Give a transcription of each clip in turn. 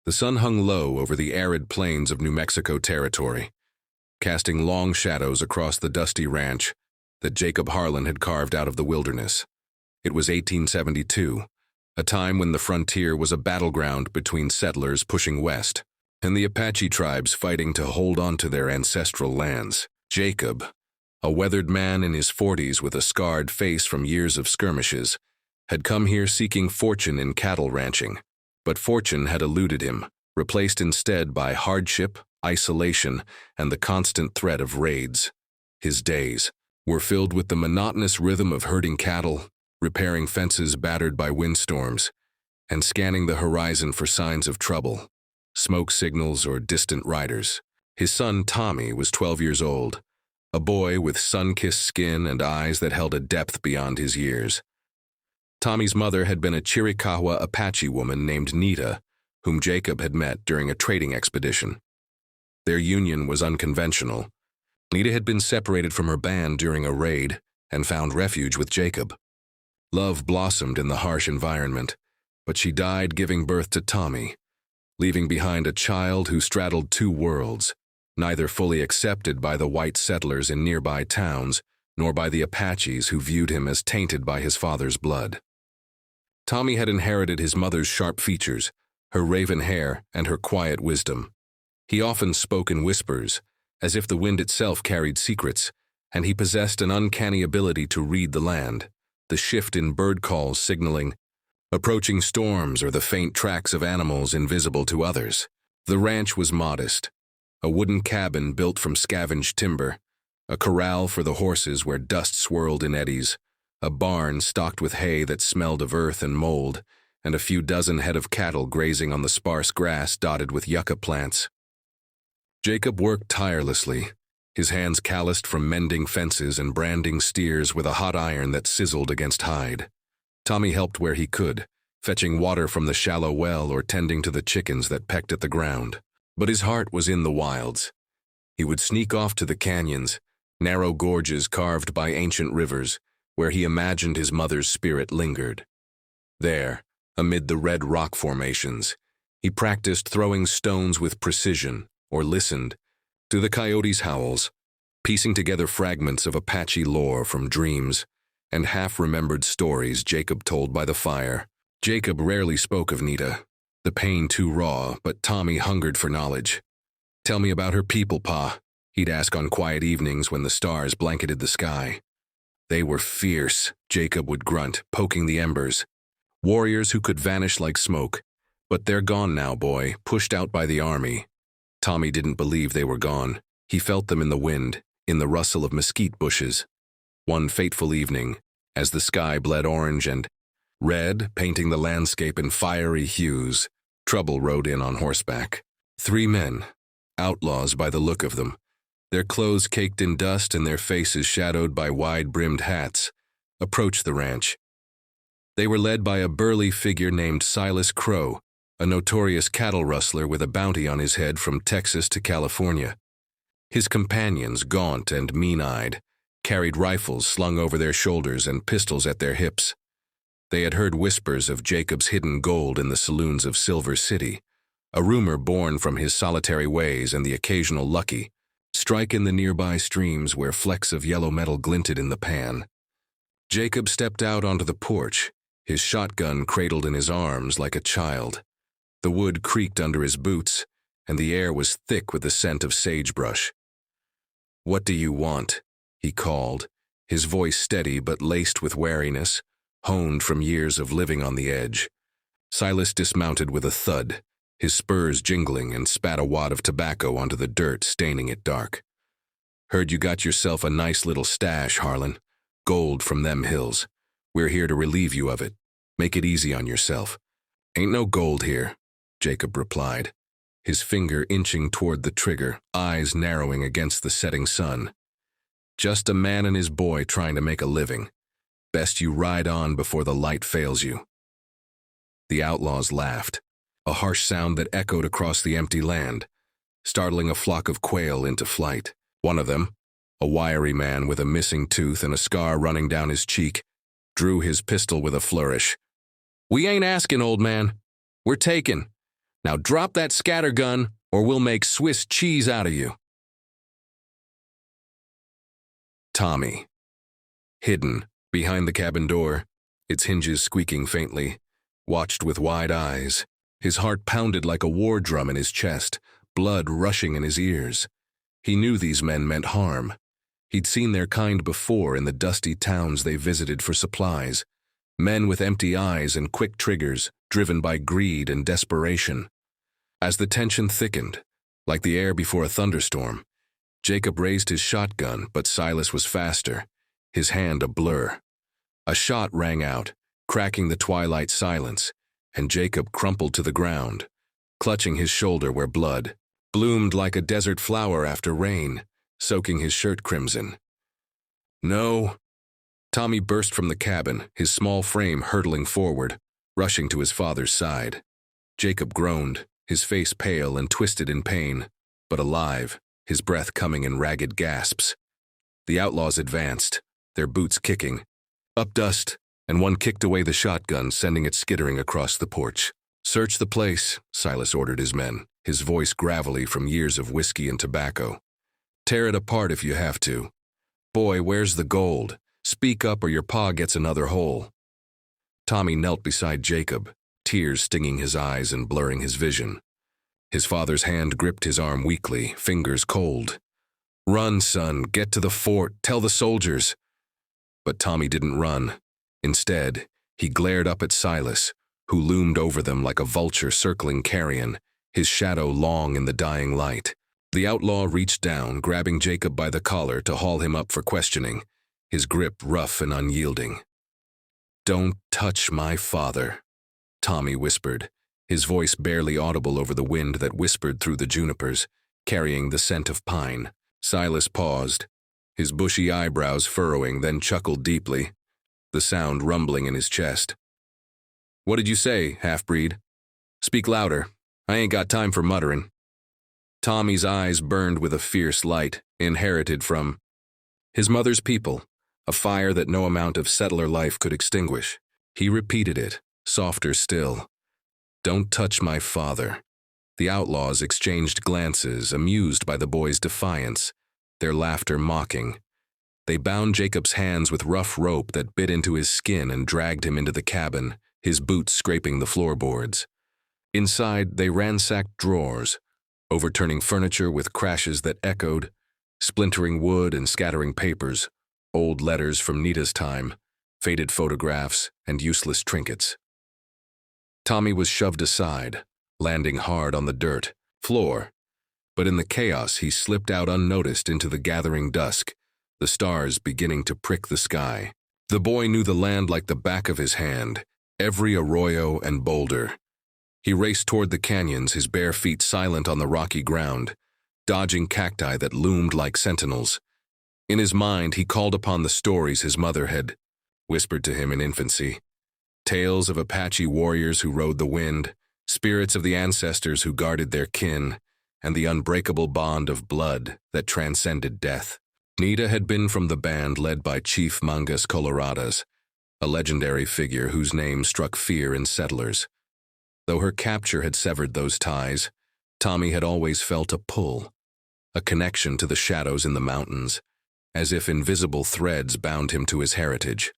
The sun hung low over the arid plains of New Mexico territory, casting long shadows across the dusty ranch that Jacob Harlan had carved out of the wilderness. It was 1872, a time when the frontier was a battleground between settlers pushing west and the Apache tribes fighting to hold on to their ancestral lands. Jacob, a weathered man in his 40s with a scarred face from years of skirmishes, had come here seeking fortune in cattle ranching. But fortune had eluded him, replaced instead by hardship, isolation, and the constant threat of raids. His days were filled with the monotonous rhythm of herding cattle, repairing fences battered by windstorms, and scanning the horizon for signs of trouble, smoke signals or distant riders. His son Tommy was 12 years old, a boy with sun-kissed skin and eyes that held a depth beyond his years. Tommy's mother had been a Chiricahua Apache woman named Nita, whom Jacob had met during a trading expedition. Their union was unconventional. Nita had been separated from her band during a raid and found refuge with Jacob. Love blossomed in the harsh environment, but she died giving birth to Tommy, leaving behind a child who straddled two worlds, neither fully accepted by the white settlers in nearby towns, nor by the Apaches who viewed him as tainted by his father's blood. Tommy had inherited his mother's sharp features, her raven hair, and her quiet wisdom. He often spoke in whispers, as if the wind itself carried secrets, and he possessed an uncanny ability to read the land, the shift in bird calls signaling approaching storms or the faint tracks of animals invisible to others. The ranch was modest, a wooden cabin built from scavenged timber, a corral for the horses where dust swirled in eddies, a barn stocked with hay that smelled of earth and mold, and a few dozen head of cattle grazing on the sparse grass dotted with yucca plants. Jacob worked tirelessly, his hands calloused from mending fences and branding steers with a hot iron that sizzled against hide. Tommy helped where he could, fetching water from the shallow well or tending to the chickens that pecked at the ground. But his heart was in the wilds. He would sneak off to the canyons, narrow gorges carved by ancient rivers, where he imagined his mother's spirit lingered. There, amid the red rock formations, he practiced throwing stones with precision, or listened to the coyotes' howls, piecing together fragments of Apache lore from dreams and half-remembered stories Jacob told by the fire. Jacob rarely spoke of Nita, the pain too raw, but Tommy hungered for knowledge. "Tell me about her people, Pa," he'd ask on quiet evenings when the stars blanketed the sky. "They were fierce," Jacob would grunt, poking the embers. "Warriors who could vanish like smoke. But they're gone now, boy, pushed out by the army." Tommy didn't believe they were gone. He felt them in the wind, in the rustle of mesquite bushes. One fateful evening, as the sky bled orange and red, painting the landscape in fiery hues, trouble rode in on horseback. 3 men, outlaws by the look of them, their clothes caked in dust and their faces shadowed by wide-brimmed hats, approached the ranch. They were led by a burly figure named Silas Crow, a notorious cattle rustler with a bounty on his head from Texas to California. His companions, gaunt and mean-eyed, carried rifles slung over their shoulders and pistols at their hips. They had heard whispers of Jacob's hidden gold in the saloons of Silver City, a rumor born from his solitary ways and the occasional lucky strike in the nearby streams where flecks of yellow metal glinted in the pan. Jacob stepped out onto the porch, his shotgun cradled in his arms like a child. The wood creaked under his boots, and the air was thick with the scent of sagebrush. "What do you want?" he called, his voice steady but laced with wariness, honed from years of living on the edge. Silas dismounted with a thud, his spurs jingling, and spat a wad of tobacco onto the dirt, staining it dark. "Heard you got yourself a nice little stash, Harlan. Gold from them hills. We're here to relieve you of it. Make it easy on yourself." "Ain't no gold here," Jacob replied, his finger inching toward the trigger, eyes narrowing against the setting sun. "Just a man and his boy trying to make a living. Best you ride on before the light fails you." The outlaws laughed, a harsh sound that echoed across the empty land, startling a flock of quail into flight. One of them, a wiry man with a missing tooth and a scar running down his cheek, drew his pistol with a flourish. "We ain't asking, old man. We're taking. Now drop that scattergun, or we'll make Swiss cheese out of you. Tommy. Hidden, behind the cabin door, its hinges squeaking faintly, watched with wide eyes. His heart pounded like a war drum in his chest, blood rushing in his ears. He knew these men meant harm. He'd seen their kind before in the dusty towns they visited for supplies. Men with empty eyes and quick triggers, driven by greed and desperation. As the tension thickened, like the air before a thunderstorm, Jacob raised his shotgun, but Silas was faster, his hand a blur. A shot rang out, cracking the twilight silence, and Jacob crumpled to the ground, clutching his shoulder where blood bloomed like a desert flower after rain, soaking his shirt crimson. No. Tommy burst from the cabin, his small frame hurtling forward, rushing to his father's side. Jacob groaned, his face pale and twisted in pain, but alive, his breath coming in ragged gasps. The outlaws advanced, their boots kicking. Up dust, and one kicked away the shotgun, sending it skittering across the porch. "Search the place," Silas ordered his men, his voice gravelly from years of whiskey and tobacco. "Tear it apart if you have to. Boy, where's the gold? Speak up or your pa gets another hole." Tommy knelt beside Jacob, tears stinging his eyes and blurring his vision. His father's hand gripped his arm weakly, fingers cold. "Run, son, get to the fort, tell the soldiers." But Tommy didn't run. Instead, he glared up at Silas, who loomed over them like a vulture circling carrion, his shadow long in the dying light. The outlaw reached down, grabbing Jacob by the collar to haul him up for questioning, his grip rough and unyielding. "Don't touch my father," Tommy whispered, his voice barely audible over the wind that whispered through the junipers, carrying the scent of pine. Silas paused, his bushy eyebrows furrowing, then chuckled deeply, the sound rumbling in his chest. "What did you say, half-breed? Speak louder. I ain't got time for muttering." Tommy's eyes burned with a fierce light, inherited from his mother's people, a fire that no amount of settler life could extinguish. He repeated it, softer still. "Don't touch my father." The outlaws exchanged glances, amused by the boy's defiance, their laughter mocking. They bound Jacob's hands with rough rope that bit into his skin and dragged him into the cabin, his boots scraping the floorboards. Inside, they ransacked drawers, overturning furniture with crashes that echoed, splintering wood and scattering papers, old letters from Nita's time, faded photographs, and useless trinkets. Tommy was shoved aside, landing hard on the dirt floor, but in the chaos he slipped out unnoticed into the gathering dusk, the stars beginning to prick the sky. The boy knew the land like the back of his hand, every arroyo and boulder. He raced toward the canyons, his bare feet silent on the rocky ground, dodging cacti that loomed like sentinels. In his mind, he called upon the stories his mother had whispered to him in infancy. Tales of Apache warriors who rode the wind, spirits of the ancestors who guarded their kin, and the unbreakable bond of blood that transcended death. Nita had been from the band led by Chief Mangas Coloradas, a legendary figure whose name struck fear in settlers. Though her capture had severed those ties, Tommy had always felt a pull, a connection to the shadows in the mountains, as if invisible threads bound him to his heritage.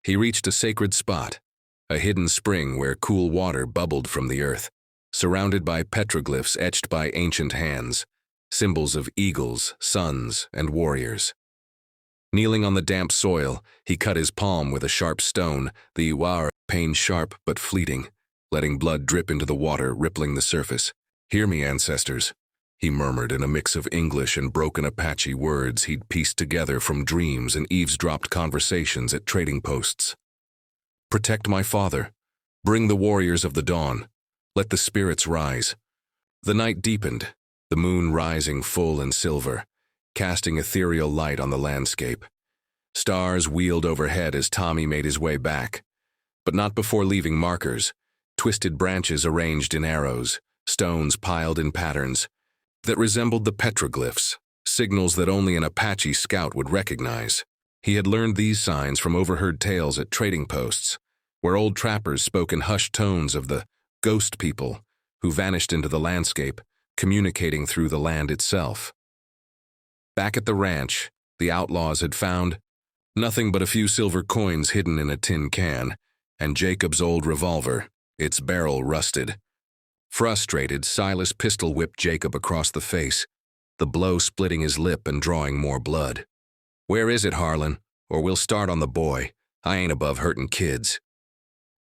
He reached a sacred spot, a hidden spring where cool water bubbled from the earth, surrounded by petroglyphs etched by ancient hands, symbols of eagles, suns, and warriors. Kneeling on the damp soil, he cut his palm with a sharp stone, the iwar, pain sharp but fleeting, letting blood drip into the water, rippling the surface. "Hear me, ancestors," he murmured in a mix of English and broken Apache words he'd pieced together from dreams and eavesdropped conversations at trading posts. "Protect my father. Bring the warriors of the dawn. Let the spirits rise." The night deepened, the moon rising full and silver, casting ethereal light on the landscape. Stars wheeled overhead as Tommy made his way back, but not before leaving markers, twisted branches arranged in arrows, stones piled in patterns that resembled the petroglyphs, signals that only an Apache scout would recognize. He had learned these signs from overheard tales at trading posts, where old trappers spoke in hushed tones of the ghost people who vanished into the landscape, communicating through the land itself. Back at the ranch, the outlaws had found nothing but a few silver coins hidden in a tin can, and Jacob's old revolver, its barrel rusted. Frustrated, Silas pistol-whipped Jacob across the face, the blow splitting his lip and drawing more blood. "Where is it, Harlan? Or we'll start on the boy. I ain't above hurting kids."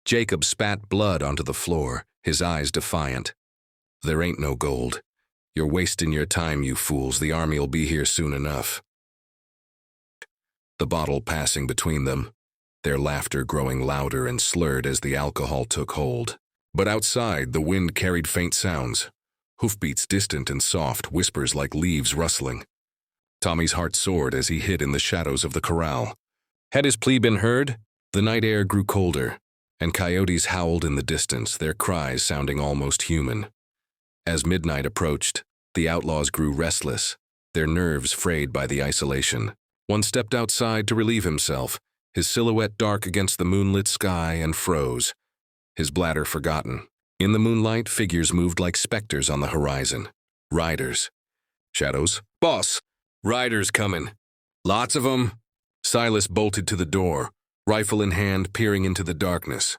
Jacob spat blood onto the floor, his eyes defiant. "There ain't no gold. You're wasting your time, you fools. The army'll be here soon enough." The bottle passing between them, their laughter growing louder and slurred as the alcohol took hold. But outside, the wind carried faint sounds, hoofbeats distant and soft, whispers like leaves rustling. Tommy's heart soared as he hid in the shadows of the corral. Had his plea been heard? The night air grew colder, and coyotes howled in the distance, their cries sounding almost human. As midnight approached, the outlaws grew restless, their nerves frayed by the isolation. One stepped outside to relieve himself, his silhouette dark against the moonlit sky, and froze, his bladder forgotten. In the moonlight, figures moved like specters on the horizon. Riders. Shadows. "Boss! Riders coming. Lots of 'em." Silas bolted to the door, rifle in hand, peering into the darkness.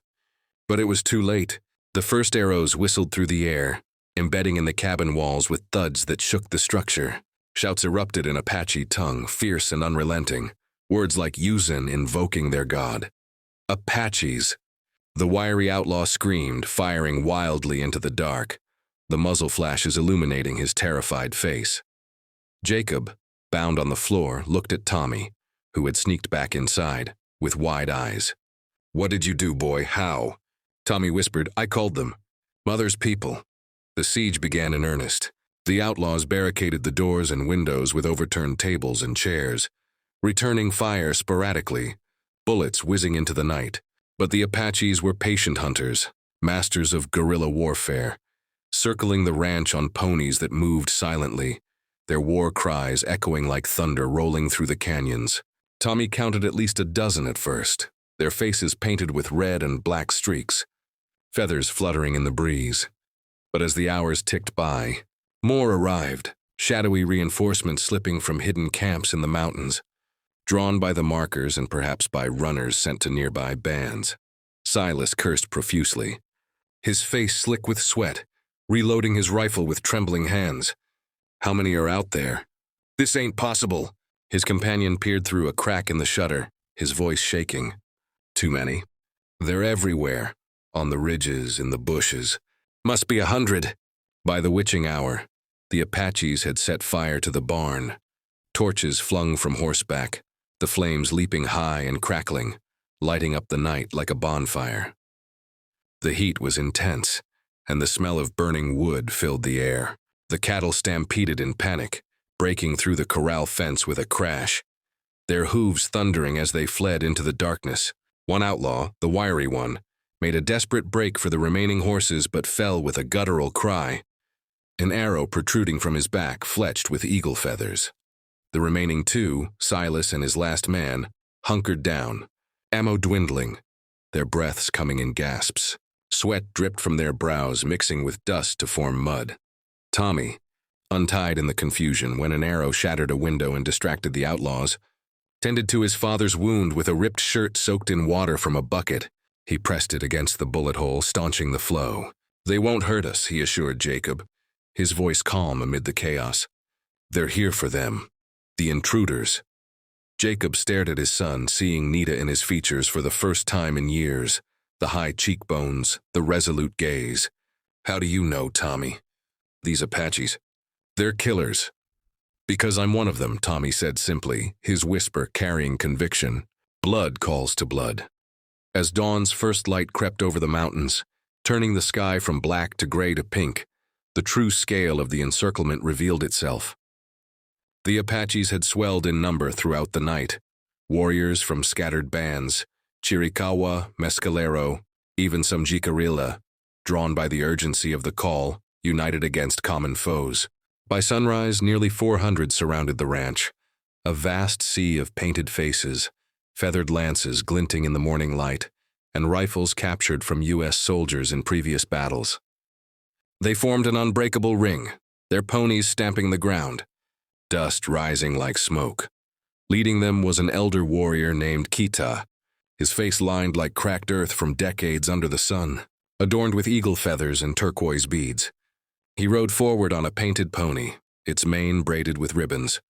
But it was too late. The first arrows whistled through the air, embedding in the cabin walls with thuds that shook the structure. Shouts erupted in Apache tongue, fierce and unrelenting, words like Yuzin invoking their god. Apaches. The wiry outlaw screamed, firing wildly into the dark, the muzzle flashes illuminating his terrified face. Jacob, bound on the floor, looked at Tommy, who had sneaked back inside, with wide eyes. "What did you do, boy? How?" Tommy whispered, "I called them. Mother's people." The siege began in earnest. The outlaws barricaded the doors and windows with overturned tables and chairs, returning fire sporadically, bullets whizzing into the night. But the Apaches were patient hunters, masters of guerrilla warfare, circling the ranch on ponies that moved silently, their war cries echoing like thunder rolling through the canyons. Tommy counted at least a dozen at first, their faces painted with red and black streaks, feathers fluttering in the breeze. But as the hours ticked by, more arrived, shadowy reinforcements slipping from hidden camps in the mountains, drawn by the markers and perhaps by runners sent to nearby bands. Silas cursed profusely, his face slick with sweat, reloading his rifle with trembling hands. "How many are out there? This ain't possible." His companion peered through a crack in the shutter, his voice shaking. "Too many. They're everywhere, on the ridges, in the bushes. Must be 100. By the witching hour, the Apaches had set fire to the barn, torches flung from horseback, the flames leaping high and crackling, lighting up the night like a bonfire. The heat was intense, and the smell of burning wood filled the air. The cattle stampeded in panic, breaking through the corral fence with a crash, their hooves thundering as they fled into the darkness. One outlaw, the wiry one, made a desperate break for the remaining horses but fell with a guttural cry. An arrow protruding from his back fletched with eagle feathers. The remaining two, Silas and his last man, hunkered down, ammo dwindling, their breaths coming in gasps. Sweat dripped from their brows, mixing with dust to form mud. Tommy, untied in the confusion when an arrow shattered a window and distracted the outlaws, tended to his father's wound with a ripped shirt soaked in water from a bucket. He pressed it against the bullet hole, staunching the flow. "They won't hurt us," he assured Jacob, his voice calm amid the chaos. "They're here for them. The intruders." Jacob stared at his son, seeing Nita in his features for the first time in years, the high cheekbones, the resolute gaze. "How do you know, Tommy? These Apaches, they're killers." "Because I'm one of them," Tommy said simply, his whisper carrying conviction. "Blood calls to blood." As dawn's first light crept over the mountains, turning the sky from black to gray to pink, the true scale of the encirclement revealed itself. The Apaches had swelled in number throughout the night. Warriors from scattered bands, Chiricahua, Mescalero, even some Jicarilla, drawn by the urgency of the call, united against common foes. By sunrise, nearly 400 surrounded the ranch, a vast sea of painted faces, feathered lances glinting in the morning light, and rifles captured from U.S. soldiers in previous battles. They formed an unbreakable ring, their ponies stamping the ground, dust rising like smoke. Leading them was an elder warrior named Kita, his face lined like cracked earth from decades under the sun, adorned with eagle feathers and turquoise beads. He rode forward on a painted pony, its mane braided with ribbons,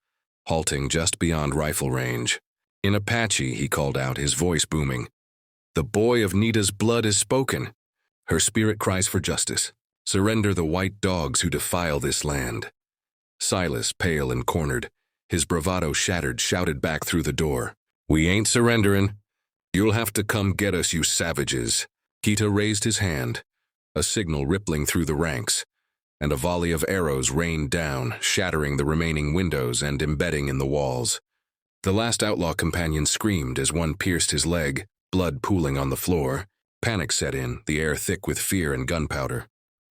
halting just beyond rifle range. In Apache, he called out, his voice booming. "The boy of Nita's blood is spoken. Her spirit cries for justice. Surrender the white dogs who defile this land." Silas, pale and cornered, his bravado shattered, shouted back through the door, "We ain't surrenderin'. You'll have to come get us, you savages." Kita raised his hand, a signal rippling through the ranks, and a volley of arrows rained down, shattering the remaining windows and embedding in the walls. The last outlaw companion screamed as one pierced his leg, blood pooling on the floor. Panic set in, the air thick with fear and gunpowder.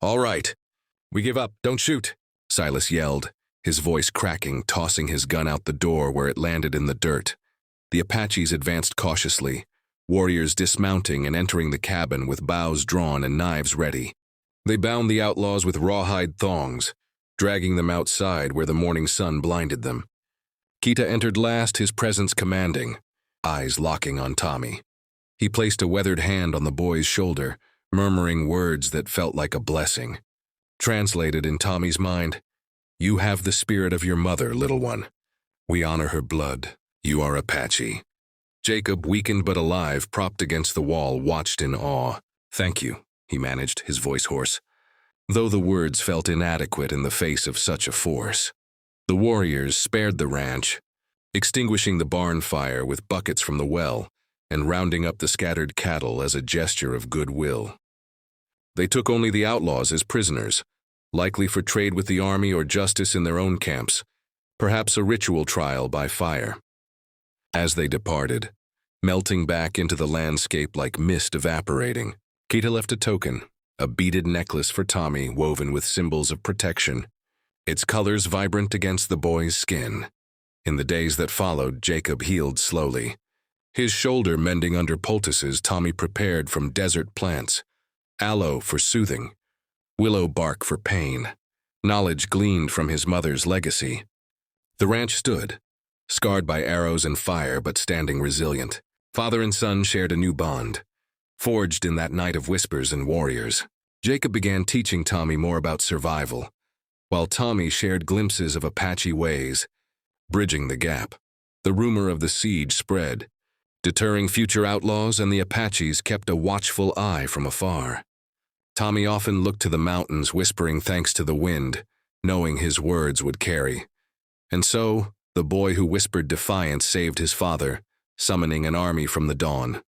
"All right, we give up, don't shoot," Silas yelled, his voice cracking, tossing his gun out the door where it landed in the dirt. The Apaches advanced cautiously, warriors dismounting and entering the cabin with bows drawn and knives ready. They bound the outlaws with rawhide thongs, dragging them outside where the morning sun blinded them. Kita entered last, his presence commanding, eyes locking on Tommy. He placed a weathered hand on the boy's shoulder, murmuring words that felt like a blessing. Translated in Tommy's mind, "You have the spirit of your mother, little one. We honor her blood. You are Apache." Jacob, weakened but alive, propped against the wall, watched in awe. "Thank you," he managed, his voice hoarse, though the words felt inadequate in the face of such a force. The warriors spared the ranch, extinguishing the barn fire with buckets from the well and rounding up the scattered cattle as a gesture of goodwill. They took only the outlaws as prisoners, likely for trade with the army or justice in their own camps, perhaps a ritual trial by fire. As they departed, melting back into the landscape like mist evaporating, Kita left a token, a beaded necklace for Tommy woven with symbols of protection, its colors vibrant against the boy's skin. In the days that followed, Jacob healed slowly. His shoulder mending under poultices Tommy prepared from desert plants, aloe for soothing, willow bark for pain, knowledge gleaned from his mother's legacy. The ranch stood, scarred by arrows and fire but standing resilient. Father and son shared a new bond, forged in that night of whispers and warriors. Jacob began teaching Tommy more about survival, while Tommy shared glimpses of Apache ways, bridging the gap. The rumor of the siege spread, deterring future outlaws, and the Apaches kept a watchful eye from afar. Tommy often looked to the mountains, whispering thanks to the wind, knowing his words would carry. And so, the boy who whispered defiance saved his father, summoning an army from the dawn.